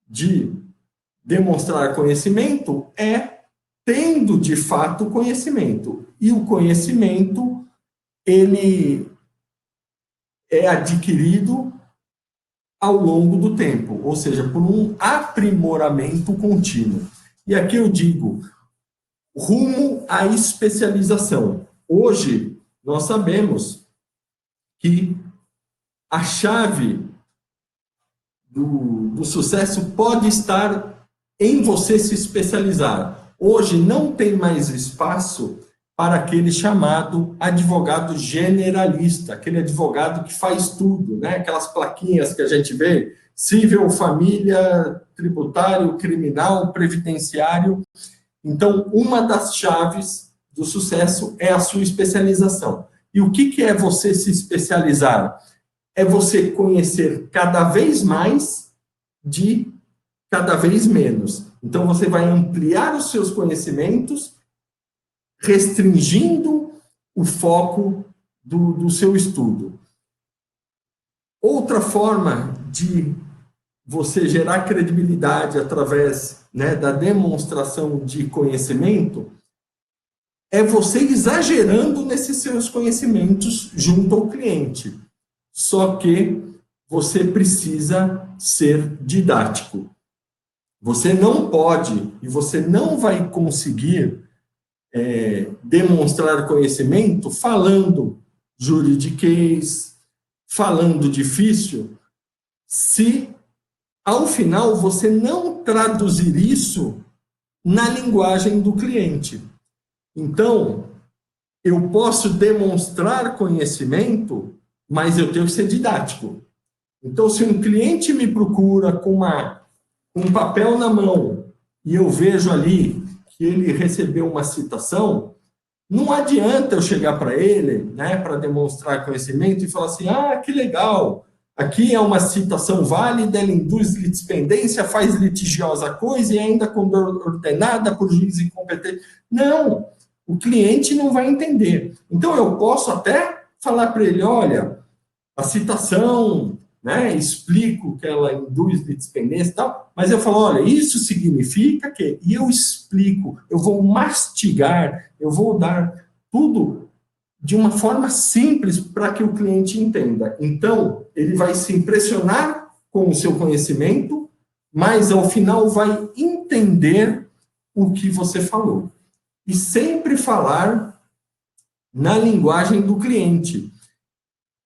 A: de demonstrar conhecimento é tendo, de fato, conhecimento. E o conhecimento ele é adquirido ao longo do tempo, ou seja, por um aprimoramento contínuo. E aqui eu digo, rumo à especialização. Hoje, nós sabemos que a chave do sucesso pode estar em você se especializar. Hoje não tem mais espaço para aquele chamado advogado generalista, aquele advogado que faz tudo, né? Aquelas plaquinhas que a gente vê, civil, família, tributário, criminal, previdenciário. Então, uma das chaves do sucesso é a sua especialização. E o que é você se especializar? É você conhecer cada vez mais de cada vez menos. Então, você vai ampliar os seus conhecimentos, restringindo o foco do seu estudo. Outra forma de você gerar credibilidade através, né, da demonstração de conhecimento é você exagerando nesses seus conhecimentos junto ao cliente. Só que você precisa ser didático. Você não pode e você não vai conseguir demonstrar conhecimento falando juridiquês, falando difícil, se ao final você não traduzir isso na linguagem do cliente. Então, eu posso demonstrar conhecimento, mas eu tenho que ser didático. Então, se um cliente me procura com um papel na mão e eu vejo ali que ele recebeu uma citação, não adianta eu chegar para ele, né, para demonstrar conhecimento e falar assim, que legal, aqui é uma citação válida, ela induz litispendência, faz litigiosa coisa e ainda quando ordenada por juiz incompetente. Não, o cliente não vai entender. Então, eu posso até falar para ele, olha, a citação, né, explico que ela induz litispendência e tal, mas eu falo, olha, isso significa que, e eu explico, eu vou mastigar, eu vou dar tudo de uma forma simples para que o cliente entenda. Então, ele vai se impressionar com o seu conhecimento, mas ao final vai entender o que você falou. E sempre falar na linguagem do cliente.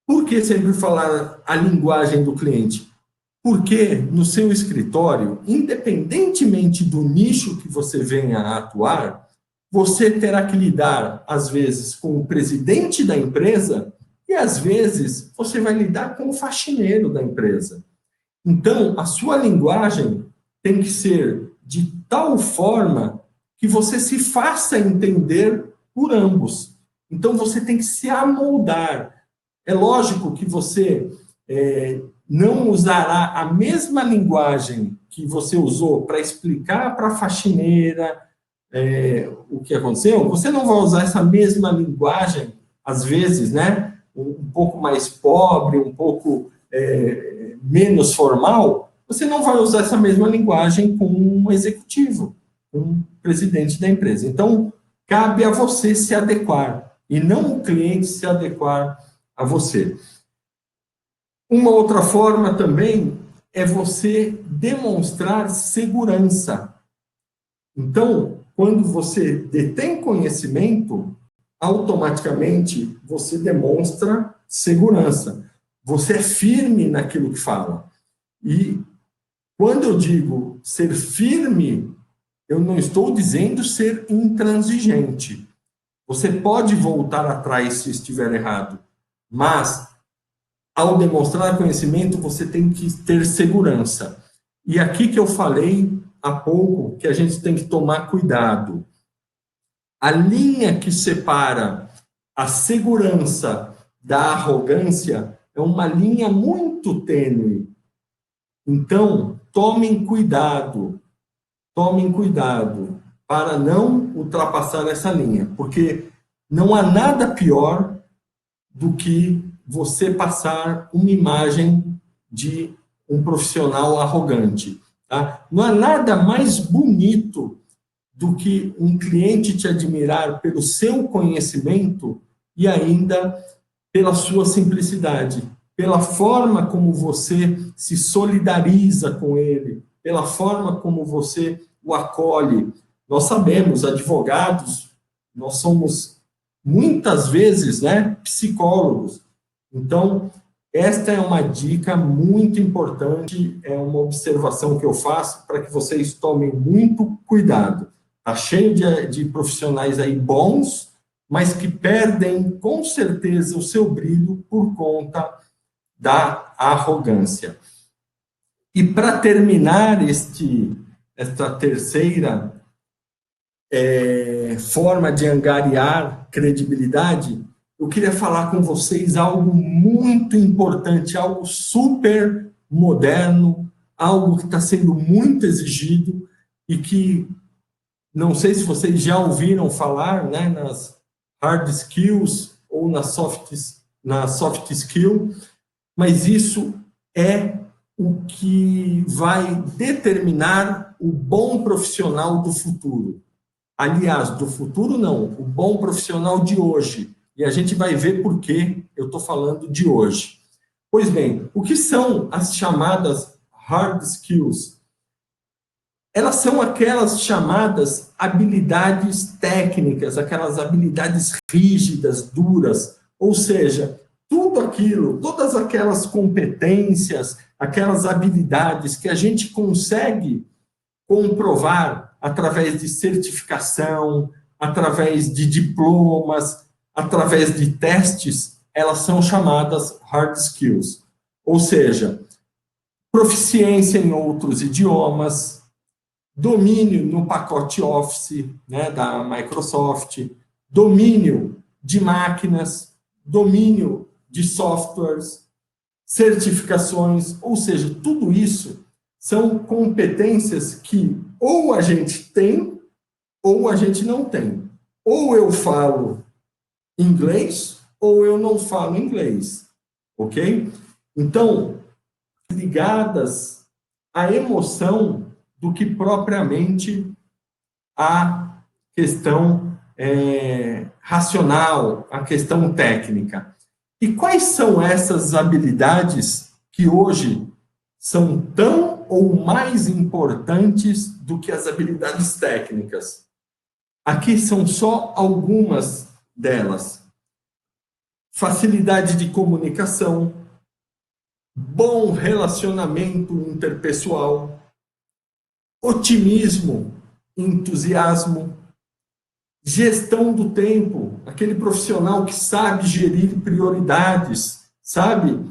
A: Por que sempre falar a linguagem do cliente? Porque no seu escritório, independentemente do nicho que você venha a atuar, você terá que lidar, às vezes, com o presidente da empresa e, às vezes, você vai lidar com o faxineiro da empresa. Então, a sua linguagem tem que ser de tal forma que você se faça entender por ambos. Então, você tem que se amoldar. É lógico que você não usará a mesma linguagem que você usou para explicar para a faxineira o que aconteceu. Você não vai usar essa mesma linguagem, às vezes, né, um pouco mais pobre, um pouco menos formal. Você não vai usar essa mesma linguagem com um executivo, um presidente da empresa. Então, cabe a você se adequar e não o cliente se adequar a você. Uma outra forma também é você demonstrar segurança. Então, quando você detém conhecimento, automaticamente você demonstra segurança. Você é firme naquilo que fala. E quando eu digo ser firme, eu não estou dizendo ser intransigente. Você pode voltar atrás se estiver errado, mas ao demonstrar conhecimento, você tem que ter segurança. E aqui que eu falei há pouco que a gente tem que tomar cuidado. A linha que separa a segurança da arrogância é uma linha muito tênue. Então, tomem cuidado para não ultrapassar essa linha, porque não há nada pior do que você passar uma imagem de um profissional arrogante. Tá? Não há nada mais bonito do que um cliente te admirar pelo seu conhecimento e ainda pela sua simplicidade, pela forma como você se solidariza com ele, pela forma como você o acolhe. Nós sabemos, advogados, nós somos muitas vezes, né, psicólogos. Então, esta é uma dica muito importante, é uma observação que eu faço para que vocês tomem muito cuidado. Está cheio de profissionais aí bons, mas que perdem com certeza o seu brilho por conta da arrogância. E para terminar esta terceira forma de angariar credibilidade, eu queria falar com vocês algo muito importante, algo super moderno, algo que está sendo muito exigido e que não sei se vocês já ouviram falar, né, nas hard skills ou na soft skill, mas isso é o que vai determinar o bom profissional do futuro. Aliás, do futuro não, o bom profissional de hoje. E a gente vai ver por que eu estou falando de hoje. Pois bem, o que são as chamadas hard skills? Elas são aquelas chamadas habilidades técnicas, aquelas habilidades rígidas, duras, ou seja, tudo aquilo, todas aquelas competências, aquelas habilidades que a gente consegue comprovar através de certificação, através de diplomas, através de testes, elas são chamadas hard skills. Ou seja, proficiência em outros idiomas, domínio no pacote Office, né, da Microsoft, domínio de máquinas, domínio de softwares, certificações, ou seja, tudo isso são competências que ou a gente tem ou a gente não tem. Ou eu falo inglês ou eu não falo inglês, ok? Então, ligadas à emoção do que propriamente a questão racional, a questão técnica. E quais são essas habilidades que hoje são tão ou mais importantes do que as habilidades técnicas? Aqui são só algumas delas. Facilidade de comunicação, bom relacionamento interpessoal, otimismo, entusiasmo, gestão do tempo, aquele profissional que sabe gerir prioridades, sabe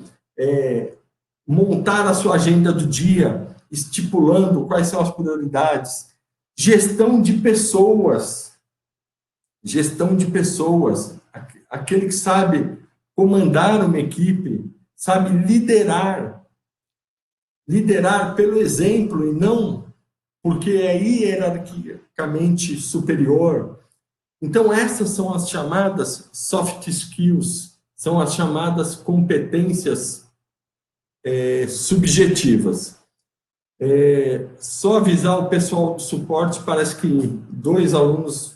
A: montar a sua agenda do dia, estipulando quais são as prioridades, gestão de pessoas, aquele que sabe comandar uma equipe, sabe liderar pelo exemplo e não porque é hierarquicamente superior. Então, essas são as chamadas soft skills, são as chamadas competências subjetivas. Só avisar o pessoal do suporte, parece que 2 alunos,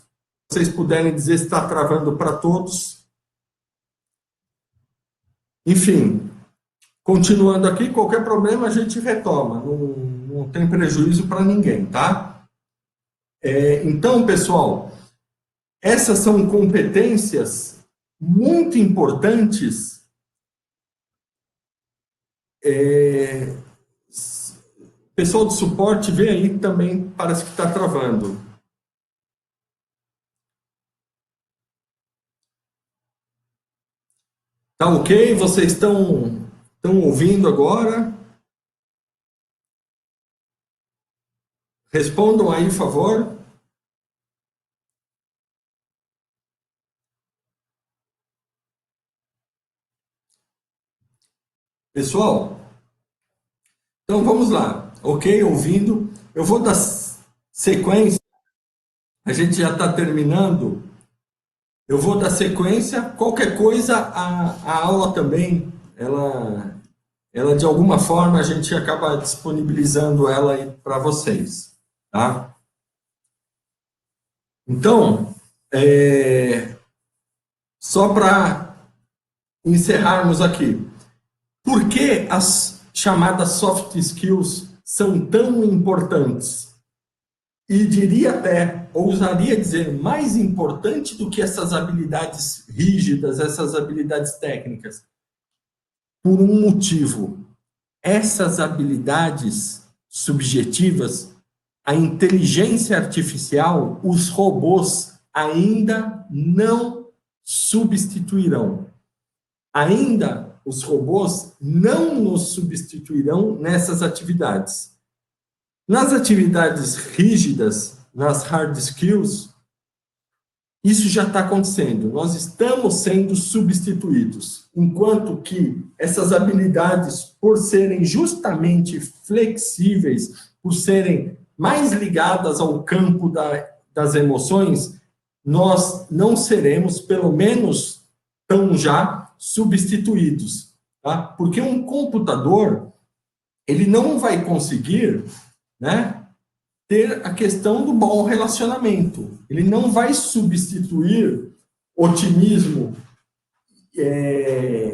A: se vocês puderem dizer se está travando para todos. Enfim, continuando aqui, qualquer problema a gente retoma, não tem prejuízo para ninguém, tá? Então, pessoal, essas são competências muito importantes pessoal do suporte, vê aí também, parece que está travando. Tá ok? Vocês estão ouvindo agora? Respondam aí, por favor. Pessoal, então vamos lá. Ok? Ouvindo. Eu vou dar sequência. A gente já está terminando. Eu vou dar sequência. Qualquer coisa, a aula também, ela de alguma forma a gente acaba disponibilizando ela aí para vocês, tá? Então, Só para encerrarmos aqui. Por que as chamadas soft skills são tão importantes? E diria até, ousaria dizer, mais importante do que essas habilidades rígidas, essas habilidades técnicas. Por um motivo. Essas habilidades subjetivas, a inteligência artificial, os robôs ainda não substituirão. Ainda os robôs não nos substituirão nessas atividades. Nas atividades rígidas, nas hard skills, isso já está acontecendo. Nós estamos sendo substituídos, enquanto que essas habilidades, por serem justamente flexíveis, por serem mais ligadas ao campo das emoções, nós não seremos, pelo menos, tão já substituídos. Tá? Porque um computador, ele não vai conseguir, né, ter a questão do bom relacionamento. Ele não vai substituir otimismo,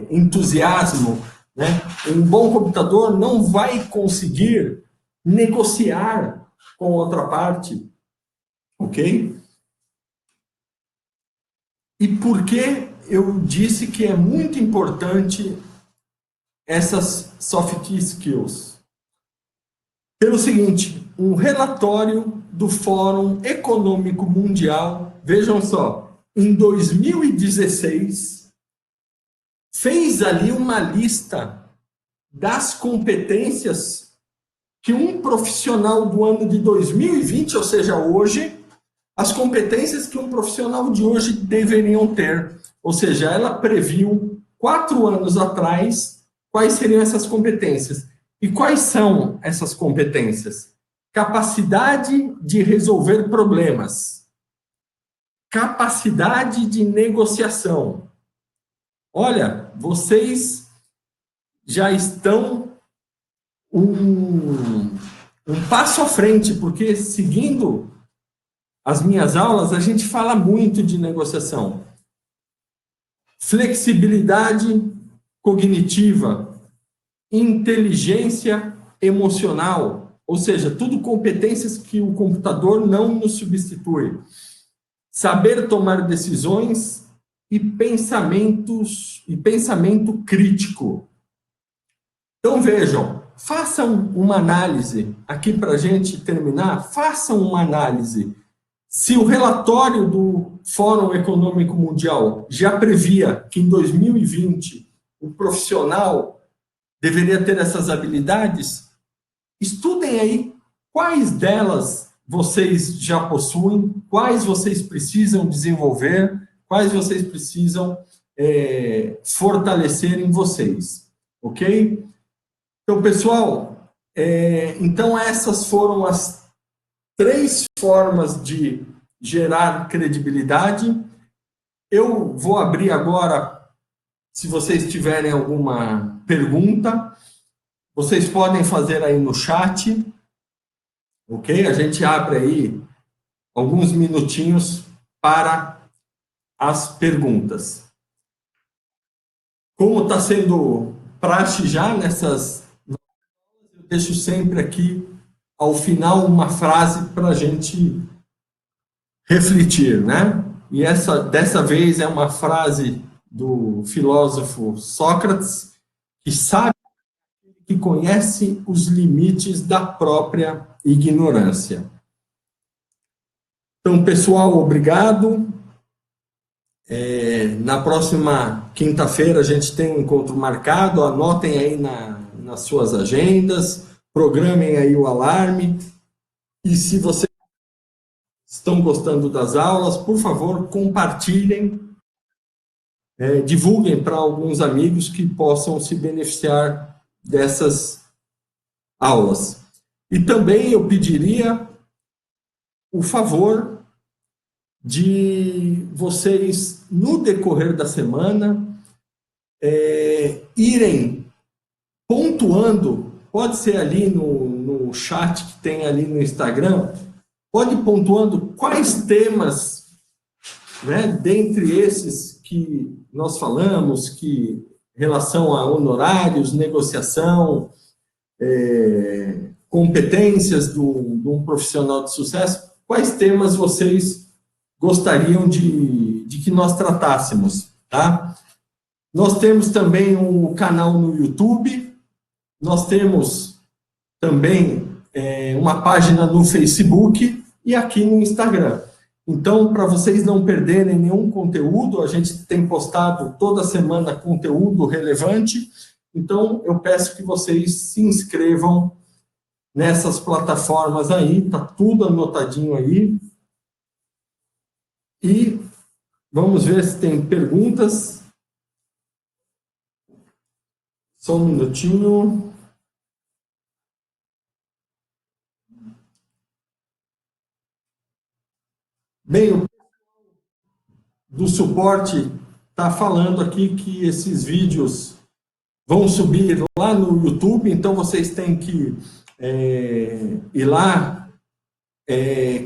A: entusiasmo, né? Um bom computador não vai conseguir negociar com outra parte, ok? E por que eu disse que é muito importante essas soft skills? Pelo seguinte, um relatório do Fórum Econômico Mundial, vejam só, em 2016, fez ali uma lista das competências que um profissional do ano de 2020, ou seja, hoje, as competências que um profissional de hoje deveriam ter. Ou seja, ela previu 4 anos atrás quais seriam essas competências. E quais são essas competências? Capacidade de resolver problemas. Capacidade de negociação. Olha, vocês já estão um passo à frente, porque seguindo as minhas aulas, a gente fala muito de negociação. Flexibilidade cognitiva, inteligência emocional, ou seja, tudo competências que o computador não nos substitui. Saber tomar decisões e pensamento crítico. Então vejam, façam uma análise, aqui para a gente terminar, façam uma análise. Se o relatório do Fórum Econômico Mundial já previa que em 2020 o profissional deveria ter essas habilidades, estudem aí quais delas vocês já possuem, quais vocês precisam desenvolver, quais vocês precisam fortalecer em vocês, ok? Então, pessoal, então essas foram as 3 formas de gerar credibilidade. Eu vou abrir agora, se vocês tiverem alguma pergunta, vocês podem fazer aí no chat, ok? A gente abre aí alguns minutinhos para as perguntas. Como está sendo praxe já nessas... Eu deixo sempre aqui, ao final, uma frase para a gente refletir, né? E dessa vez é uma frase do filósofo Sócrates, que sabe que conhece os limites da própria ignorância. Então, pessoal, obrigado. Na próxima quinta-feira a gente tem um encontro marcado, anotem aí nas suas agendas, programem aí o alarme, e se vocês estão gostando das aulas, por favor, compartilhem, divulguem para alguns amigos que possam se beneficiar dessas aulas. E também eu pediria o favor de vocês, no decorrer da semana, irem pontuando, pode ser ali no chat que tem ali no Instagram, pode ir pontuando quais temas, né, dentre esses que nós falamos, que em relação a honorários, negociação, competências de um profissional de sucesso, quais temas vocês gostariam de que nós tratássemos, tá? Nós temos também um canal no YouTube, nós temos também uma página no Facebook e aqui no Instagram. Então, para vocês não perderem nenhum conteúdo, a gente tem postado toda semana conteúdo relevante. Então, eu peço que vocês se inscrevam nessas plataformas aí, tá tudo anotadinho aí. E vamos ver se tem perguntas. Só um minutinho. Bem, o do suporte está falando aqui que esses vídeos vão subir lá no YouTube, então vocês têm que ir lá,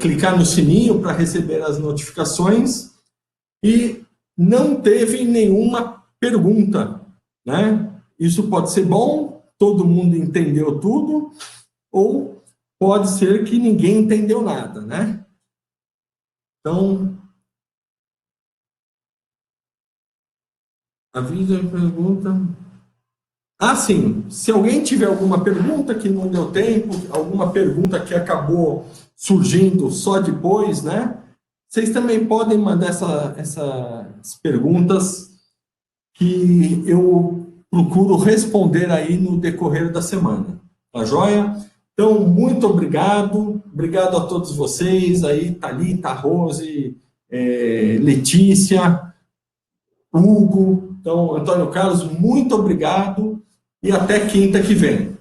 A: clicar no sininho para receber as notificações, e não teve nenhuma pergunta, né? Isso pode ser bom, todo mundo entendeu tudo, ou pode ser que ninguém entendeu nada, né? Então, avisa e pergunta. Ah, sim. Se alguém tiver alguma pergunta que não deu tempo, alguma pergunta que acabou surgindo só depois, né? Vocês também podem mandar essas perguntas que eu procuro responder aí no decorrer da semana. Tá joia? Então, muito obrigado. Obrigado a todos vocês aí, Thalita, Rose, Letícia, Hugo. Então, Antônio Carlos, muito obrigado e até quinta que vem.